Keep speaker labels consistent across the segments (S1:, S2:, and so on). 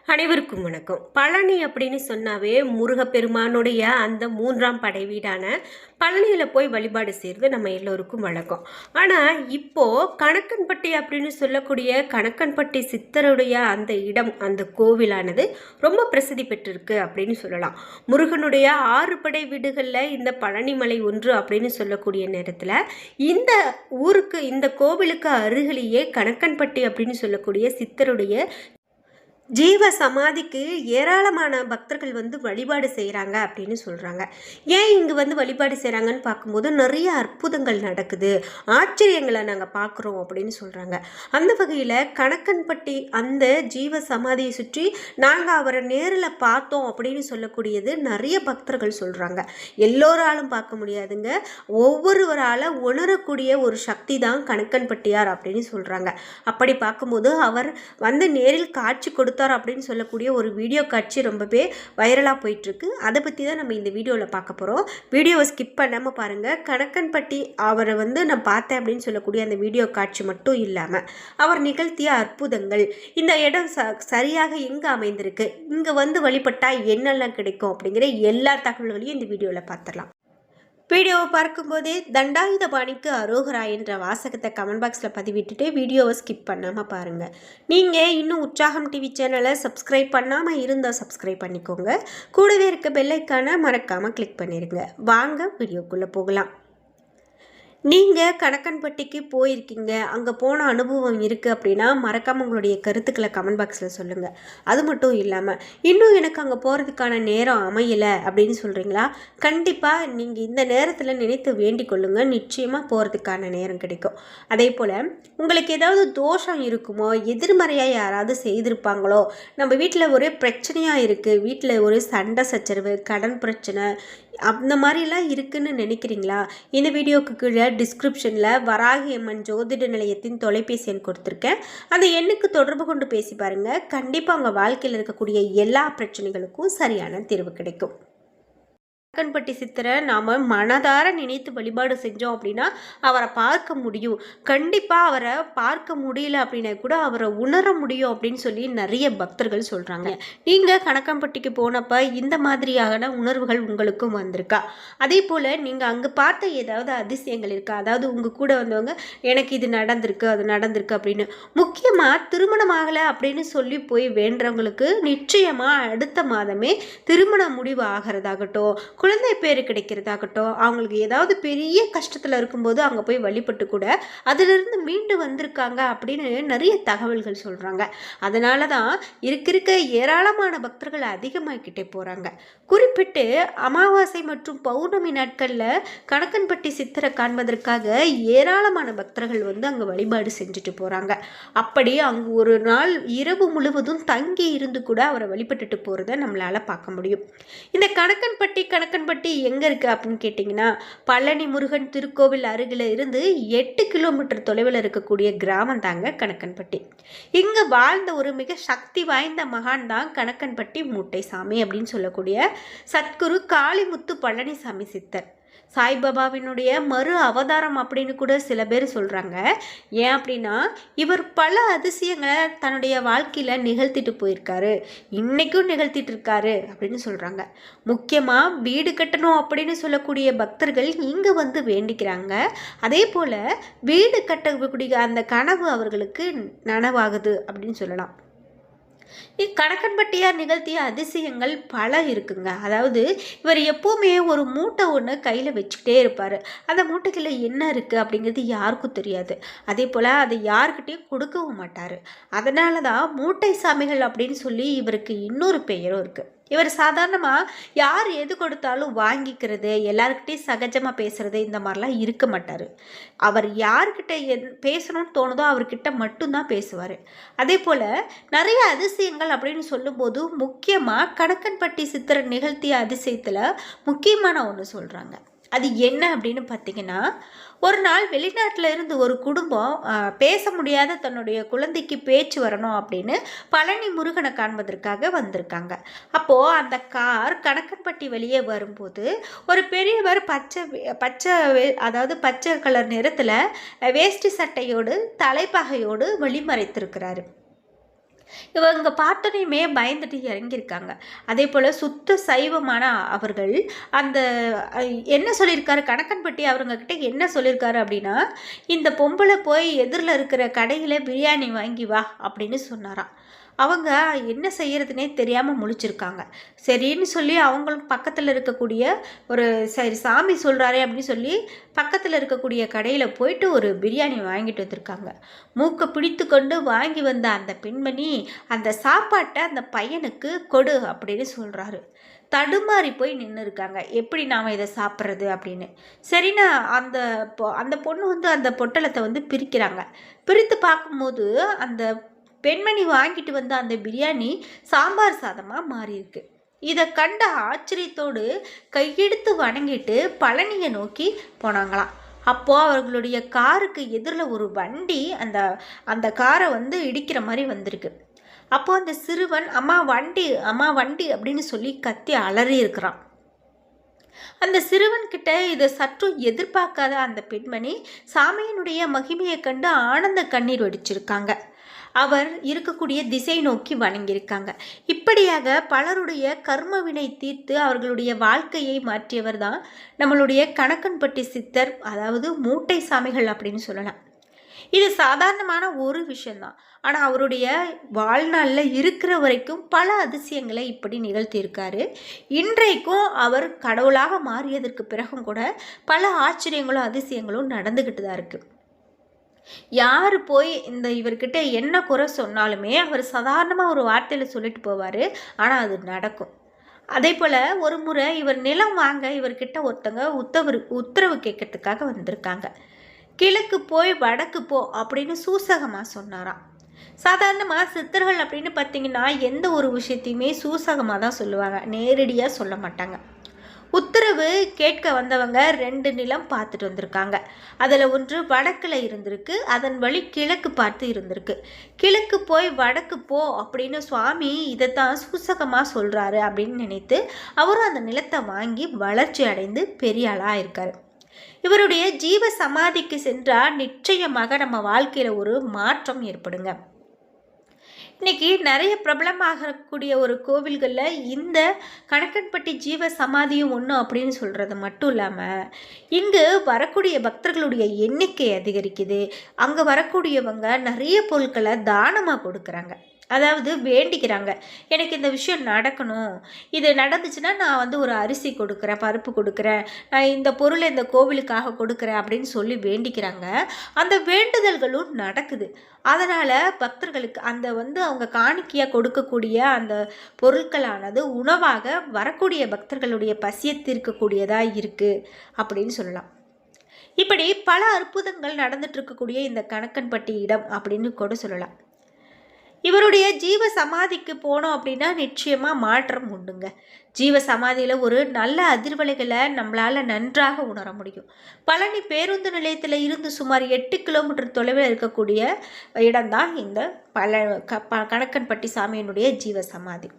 S1: அனைவருக்கும் வணக்கம். பழனி அப்படின்னு சொன்னாவே முருகப்பெருமானுடைய அந்த 3ஆம் படை வீடான பழனியில் போய் வழிபாடு செய்கிறது நம்ம எல்லோருக்கும் வழக்கம். ஆனால் இப்போது கணக்கன்பட்டி அப்படின்னு சொல்லக்கூடிய கணக்கன்பட்டி சித்தருடைய அந்த இடம், அந்த கோவிலானது ரொம்ப பிரசித்தி பெற்றிருக்கு அப்படின்னு சொல்லலாம். முருகனுடைய 6 படை வீடுகளில் இந்த பழனிமலை ஒன்று அப்படின்னு சொல்லக்கூடிய நேரத்தில் இந்த ஊருக்கு, இந்த கோவிலுக்கு அருகிலேயே கணக்கன்பட்டி அப்படின்னு சொல்லக்கூடிய சித்தருடைய ஜீவ சமாதிக்கு ஏராளமான பக்தர்கள் வழிபாடு செய்கிறாங்க அப்படின்னு சொல்கிறாங்க. ஏன் இங்கே வழிபாடு செய்கிறாங்கன்னு பார்க்கும்போது நிறைய அற்புதங்கள் நடக்குது, ஆச்சரியங்களை நாங்கள் பார்க்குறோம் அப்படின்னு சொல்கிறாங்க. அந்த வகையில் கணக்கன்பட்டி அந்த ஜீவ சமாதியை சுற்றி நாங்கள் அவரை நேரில் பார்த்தோம் அப்படின்னு சொல்லக்கூடியது நிறைய பக்தர்கள் சொல்கிறாங்க. எல்லோராலும் பார்க்க முடியாதுங்க, ஒவ்வொருவரால் உணரக்கூடிய ஒரு சக்தி தான் கணக்கன்பட்டியார் அப்படின்னு சொல்கிறாங்க. அப்படி பார்க்கும்போது அவர் நேரில் காட்சி கொடுத்தார் அப்படின்னு சொல்லக்கூடிய ஒரு வீடியோ காட்சி ரொம்பவே வைரலாக போயிட்டுருக்கு. அதை பற்றி தான் நம்ம இந்த வீடியோவில் பார்க்க போகிறோம். வீடியோவை ஸ்கிப் பண்ணாமல் பாருங்கள். கணக்கன்பட்டி அவரை நான் பார்த்தேன் அப்படின்னு சொல்லக்கூடிய அந்த வீடியோ காட்சி மட்டும் இல்லாமல் அவர் நிகழ்த்திய அற்புதங்கள், இந்த இடம் சரியாக எங்கே அமைந்திருக்கு, இங்கே வழிபட்டால் என்னெல்லாம் கிடைக்கும் அப்படிங்கிற எல்லா தகவல்களையும் இந்த வீடியோவில் பார்த்துடலாம். வீடியோவை பார்க்கும்போதே தண்டாயுதபாணிக்கு அரோகரா என்ற வாசகத்தை கமெண்ட் பாக்ஸில் பதிவிட்டுட்டு வீடியோவை ஸ்கிப் பண்ணாமல் பாருங்கள். நீங்கள் இன்னும் உற்சாகம் டிவி சேனலை சப்ஸ்கிரைப் பண்ணாமல் இருந்தால் சப்ஸ்கிரைப் பண்ணிக்கோங்க. கூடவே இருக்க பெல்லைக்கான மறக்காமல் கிளிக் பண்ணிடுங்க. வாங்க வீடியோக்குள்ளே போகலாம். நீங்கள் கணக்கன்பட்டிக்கு போயிருக்கீங்க, அங்கே போன அனுபவம் இருக்குது அப்படின்னா மறக்காமல் உங்களுடைய கருத்துக்களை கமெண்ட் பாக்ஸில் சொல்லுங்கள். அது மட்டும் இல்லாமல் இன்னும் எனக்கு அங்கே போகிறதுக்கான நேரம் அமையலை அப்படின்னு சொல்கிறீங்களா? கண்டிப்பாக நீங்கள் இந்த நேரத்தில் நினைத்து வேண்டிக் கொள்ளுங்கள், நிச்சயமாக போகிறதுக்கான நேரம் கிடைக்கும். அதே போல் உங்களுக்கு ஏதாவது தோஷம் இருக்குமோ, எதிர்மறையாக யாராவது செய்திருப்பாங்களோ, நம்ம வீட்டில் ஒரே பிரச்சனையாக இருக்குது, வீட்டில் ஒரு சண்டை சச்சரவு, கடன் பிரச்சனை, அந்த மாதிரிலாம் இருக்குதுன்னு நினைக்கிறீங்களா? இந்த வீடியோக்கு கீழே டிஸ்கிரிப்ஷனில் வராகி அம்மன் ஜோதிட நிலையத்தின் தொலைபேசி எண் கொடுத்துருக்கேன். அந்த எண்ணுக்கு தொடர்பு கொண்டு பேசி பாருங்கள். கண்டிப்பாக உங்கள் வாழ்க்கையில் இருக்கக்கூடிய எல்லா பிரச்சனைகளுக்கும் சரியான தீர்வு கிடைக்கும். கணக்கன்பட்டி சித்தரை நாம் மனதார நினைத்து வழிபாடு செஞ்சோம் அப்படின்னா அவரை பார்க்க முடியும். கண்டிப்பாக அவரை பார்க்க முடியல அப்படின்னா கூட அவரை உணர முடியும் அப்படின்னு சொல்லி நிறைய பக்தர்கள் சொல்கிறாங்க. நீங்கள் கணக்கன்பட்டிக்கு போனப்போ இந்த மாதிரியான உணர்வுகள் உங்களுக்கும் வந்திருக்கா? அதே போல் நீங்கள் அங்கே பார்த்த ஏதாவது அதிசயங்கள் இருக்கா? அதாவது உங்கள் கூட வந்தவங்க எனக்கு இது நடந்திருக்கு, அது நடந்திருக்கு அப்படின்னு. முக்கியமாக திருமணமாகலை அப்படின்னு சொல்லி போய் வேண்டவங்களுக்கு நிச்சயமாக அடுத்த மாதமே திருமண முடிவு ஆகிறதாகட்டும், குழந்தை பேர் கிடைக்கிறதாகட்டும், அவங்களுக்கு ஏதாவது பெரிய கஷ்டத்தில் இருக்கும்போது அங்கே போய் வழிபட்டு கூட அதிலிருந்து மீண்டு வந்திருக்காங்க அப்படின்னு நிறைய தகவல்கள் சொல்கிறாங்க. அதனால தான் இருக்க ஏராளமான பக்தர்கள் அதிகமாகிக்கிட்டே போகிறாங்க. குறிப்பிட்டு அமாவாசை மற்றும் பௌர்ணமி நாட்களில் கணக்கன்பட்டி சித்தரை காண்பதற்காக ஏராளமான பக்தர்கள் அங்கே வழிபாடு செஞ்சுட்டு போகிறாங்க. அப்படி அங்கு ஒரு நாள் இரவு முழுவதும் தங்கி இருந்து கூட அவரை வழிபட்டுட்டு போகிறத நம்மளால் பார்க்க முடியும். இந்த கணக்கன்பட்டி எங்கே இருக்குது அப்படின்னு கேட்டிங்கன்னா, பழனி முருகன் திருக்கோவில் அருகில் இருந்து 8 கிலோமீட்டர் தொலைவில் இருக்கக்கூடிய கிராமம் தாங்க கணக்கன்பட்டி. இங்கே வாழ்ந்த ஒரு மிக சக்தி வாய்ந்த மகான் தான் கணக்கன்பட்டி மூட்டைசாமி அப்படின்னு சொல்லக்கூடிய சத்குரு காளிமுத்து பழனிசாமி சித்தர். சாய்பாபாவினுடைய மறு அவதாரம் அப்படின்னு கூட சில பேர் சொல்கிறாங்க. ஏன் அப்படின்னா இவர் பல அதிசயங்களை தன்னுடைய வாழ்க்கையில் நிகழ்த்திட்டு போயிருக்காரு, இன்றைக்கும் நிகழ்த்திட்டு இருக்காரு அப்படின்னு சொல்கிறாங்க. முக்கியமாக வீடு கட்டணும் அப்படின்னு சொல்லக்கூடிய பக்தர்கள் இங்கே வேண்டிக்கிறாங்க. அதே போல் வீடு கட்டக்கூடிய அந்த கனவு அவர்களுக்கு நனவாகுது அப்படின்னு சொல்லலாம். கணக்கன்பட்டியார் நிகழ்த்திய அதிசயங்கள் பல இருக்குங்க. அதாவது இவர் எப்போவுமே ஒரு மூட்டை ஒன்று கையில் வச்சுக்கிட்டே இருப்பார். அந்த மூட்டைக்குள்ள என்ன இருக்குது அப்படிங்கிறது யாருக்கும் தெரியாது. அதே போல் அதை யாருக்கிட்டையும் கொடுக்கவும் மாட்டார். அதனால தான் மூட்டை சாமிகள் அப்படின்னு சொல்லி இவருக்கு இன்னொரு பெயரும் இருக்குது. இவர் சாதாரணமாக யார் எது கொடுத்தாலும் வாங்கிக்கிறது, எல்லாருக்கிட்டையும் சகஜமாக பேசுகிறது, இந்த மாதிரிலாம் இருக்க மாட்டார். அவர் யார்கிட்ட பேசணும்னு தோணுதோ அவர்கிட்ட மட்டும்தான் பேசுவார். அதே போல் நிறைய அதிசயங்கள் அப்படின்னு சொல்லும்போது முக்கியமாக கணக்கன்பட்டி சித்தரை நிகழ்த்திய அதிசயத்தில் முக்கியமான ஒன்று சொல்கிறாங்க. அது என்ன அப்படின்னு பார்த்தீங்கன்னா, ஒரு நாள் வெளிநாட்டில் இருந்து ஒரு குடும்பம் பேச முடியாத தன்னுடைய குழந்தைக்கு பேச்சு வரணும் அப்படின்னு பழனி முருகனை காண்பதற்காக வந்திருக்காங்க. அப்போது அந்த கார் கணக்கன்பட்டி வெளியே வரும்போது ஒரு பெரியவர் பச்சை கலர் நிறத்தில் வேஷ்டி சட்டையோடு தலைப்பாகையோடு வழிமறைத்திருக்கிறாரு.
S2: இவங்க பார்த்தோனையுமே பயந்துட்டு இறங்கியிருக்காங்க. அதே போல் சுத்த சைவமான அவர்கள் அந்த என்ன சொல்லியிருக்காரு, கணக்கன்பட்டி அவங்கக்கிட்ட என்ன சொல்லியிருக்காரு அப்படின்னா, இந்த பொம்பளை போய் எதிரில் இருக்கிற கடையில் பிரியாணி வாங்கி வா அப்படின்னு சொன்னாராம். அவங்க என்ன செய்யறதுனே தெரியாமல் முழிச்சிருக்காங்க. சரின்னு சொல்லி அவங்களும் பக்கத்தில் இருக்கக்கூடிய ஒரு சரி சாமி சொல்கிறாரே அப்படின்னு சொல்லி பக்கத்தில் இருக்கக்கூடிய கடையில் போயிட்டு ஒரு பிரியாணி வாங்கிட்டு வந்திருக்காங்க. மூக்கை பிடித்து கொண்டு வாங்கி வந்த அந்த பெண்மணி அந்த சாப்பாட்டை அந்த பையனுக்கு கொடு அப்படின்னு சொல்கிறாரு. தடுமாறி போய் நின்று இருக்காங்க, எப்படி நாம் இதை சாப்பிட்றது அப்படின்னு. சரின்னு அந்த பொண்ணு வந்து அந்த பொட்டலத்தை வந்து பிரிக்கிறாங்க. பிரித்து பார்க்கும்போது அந்த பெண்மணி வாங்கிட்டு வந்த அந்த பிரியாணி சாம்பார் சாதமாக மாறியிருக்கு. இதை கண்ட ஆச்சரியத்தோடு கையெடுத்து வணங்கிட்டு பழனியை நோக்கி போனாங்களாம். அப்போது அவர்களுடைய காருக்கு எதிரில் ஒரு வண்டி அந்த காரை வந்து இடிக்கிற மாதிரி வந்திருக்கு. அப்போது அந்த சிறுவன் அம்மா வண்டி அம்மா வண்டி அப்படின்னு சொல்லி கத்தி அலறி இருக்கிறான். அந்த சிறுவன்கிட்ட இதை சற்றும் எதிர்பார்க்காத அந்த பெண்மணி சாமியினுடைய மகிமையை கண்டு ஆனந்த கண்ணீர் வடிச்சிருக்காங்க. அவர் இருக்கக்கூடிய திசை நோக்கி வணங்கியிருக்காங்க. இப்படியாக பலருடைய கர்மவினை தீர்த்து அவர்களுடைய வாழ்க்கையை மாற்றியவர் தான் நம்மளுடைய கணக்கன்பட்டி சித்தர், அதாவது மூட்டை சாமிகள் அப்படின்னு சொல்லலாம். இது சாதாரணமான ஒரு விஷயந்தான். ஆனால் அவருடைய வாழ்நாளில் இருக்கிற வரைக்கும் பல அதிசயங்களை இப்படி நிகழ்த்தியிருக்காரு. இன்றைக்கும் அவர் கடவுளாக மாறியதற்கு பிறகும் கூட பல ஆச்சரியங்களும் அதிசயங்களும் நடந்துக்கிட்டு தான் இருக்குது. யார் போய் இவர்கிட்ட என்ன குறை சொன்னாலுமே அவர் சாதாரணமாக ஒரு வார்த்தையில் சொல்லிட்டு போவார், ஆனால் அது நடக்கும். அதே போல் ஒரு முறை இவர் நிலம் வாங்க இவர்கிட்ட ஒருத்தங்க உத்தரவு கேட்கறதுக்காக வந்திருக்காங்க. கிழக்கு போய் வடக்கு போ அப்படின்னு சூசகமாக சொன்னாராம். சாதாரணமாக சித்தர்கள் அப்படின்னு பார்த்தீங்கன்னா எந்த ஒரு விஷயத்தையுமே சூசகமாக தான் சொல்லுவாங்க, நேரடியாக சொல்ல மாட்டாங்க. உத்தரவு கேட்க வந்தவங்க 2 நிலம் பார்த்துட்டு வந்திருக்காங்க. அதில் ஒன்று வடக்கில் இருந்திருக்கு, அதன் வழி கிழக்கு பார்த்து இருந்திருக்கு. கிழக்கு போய் வடக்கு போ அப்படின்னு சுவாமி இதைத்தான் சூசகமாக சொல்கிறாரு அப்படின்னு நினைத்து அவரும் அந்த நிலத்தை வாங்கி வளர்ச்சி அடைந்து பெரிய ஆளாக இருக்கார். இவருடைய ஜீவ சமாதிக்கு சென்றால் நிச்சயமாக நம்ம வாழ்க்கையில் ஒரு மாற்றம் ஏற்படுங்க. இன்றைக்கி நிறைய பிரபலமாகக்கூடிய ஒரு கோவில்களில் இந்த கணக்கன்பட்டி ஜீவ சமாதியும் ஒன்று அப்படின்னு சொல்கிறது மட்டும் இல்லாமல் இங்கு வரக்கூடிய பக்தர்களுடைய எண்ணிக்கை அதிகரிக்குது. அங்கே வரக்கூடியவங்க நிறைய பொருட்களை தானமாக கொடுக்குறாங்க. அதாவது வேண்டிக்கிறாங்க, எனக்கு இந்த விஷயம் நடக்கணும், இது நடந்துச்சுன்னா நான் வந்து ஒரு அரிசி கொடுக்குறேன், பருப்பு கொடுக்குறேன், நான் இந்த பொருளை இந்த கோவிலுக்காக கொடுக்குறேன் அப்படின்னு சொல்லி வேண்டிக்கிறாங்க. அந்த வேண்டுதல்களும் நடக்குது. அதனால் பக்தர்களுக்கு அவங்க காணிக்கையாக கொடுக்கக்கூடிய அந்த பொருட்களானது உணவாக வரக்கூடிய பக்தர்களுடைய பசியை தீர்க்கக்கூடியதாக இருக்குது அப்படின்னு சொல்லலாம். இப்படி பல அற்புதங்கள் நடந்துட்டு இருக்கக்கூடிய இந்த கணக்கன்பட்டி இடம் அப்படின்னு கூட சொல்லலாம். இவருடைய ஜீவ சமாதிக்கு போனோம் அப்படின்னா நிச்சயமாக மாற்றம் உண்டுங்க. ஜீவ சமாதியில் ஒரு நல்ல அதிர்வலைகளை நம்மளால் நன்றாக உணர முடியும். பழனி பேருந்து நிலையத்தில் இருந்து சுமார் 8 கிலோமீட்டர் தொலைவில் இருக்கக்கூடிய இடம்தான் இந்த கணக்கன்பட்டி சாமியினுடைய ஜீவ சமாதி.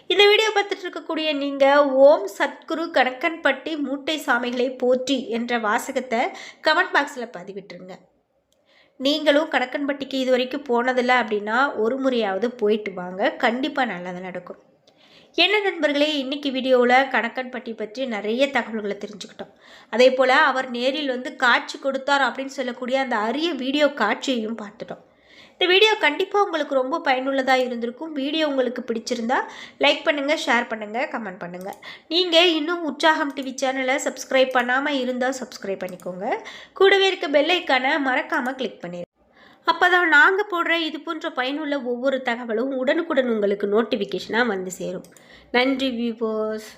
S2: இந்த வீடியோ பார்த்துட்டு இருக்கக்கூடிய நீங்கள் ஓம் சத்குரு கணக்கன்பட்டி மூட்டை சாமிகளை போற்றி என்ற வாசகத்தை கமெண்ட் பாக்ஸில் பதிவிட்டுருங்க. நீங்களும் கணக்கன்பட்டிக்கு இது வரைக்கும் போனதில்லை அப்படின்னா ஒரு முறையாவது போயிட்டு வாங்க, கண்டிப்பாக நல்லது நடக்கும். என்ன நண்பர்களே, இன்றைக்கி வீடியோவில் கணக்கன்பட்டி பற்றி நிறைய தகவல்களை தெரிஞ்சுக்கிட்டோம். அதே போல் அவர் நேரில் வந்து காட்சி கொடுத்தார் அப்படின்னு சொல்லக்கூடிய அந்த அரிய வீடியோ காட்சியையும் பார்த்துட்டோம். இந்த வீடியோ கண்டிப்பாக உங்களுக்கு ரொம்ப பயனுள்ளதாக இருந்திருக்கும். வீடியோ உங்களுக்கு பிடிச்சிருந்தா லைக் பண்ணுங்கள், ஷேர் பண்ணுங்கள், கமெண்ட் பண்ணுங்கள். நீங்கள் இன்னும் உற்சாகம் டிவி சேனலை சப்ஸ்கிரைப் பண்ணாமல் இருந்தால் சப்ஸ்கிரைப் பண்ணிக்கோங்க. கூடவே இருக்க பெல் ஐக்கானை மறக்காமல் கிளிக் பண்ணிடுங்க. அப்போ தான் நாங்கள் போடுற இது போன்ற பயனுள்ள ஒவ்வொரு தகவலும் உடனுக்குடன் உங்களுக்கு நோட்டிஃபிகேஷனாக வந்து சேரும். நன்றி வியூவர்ஸ்.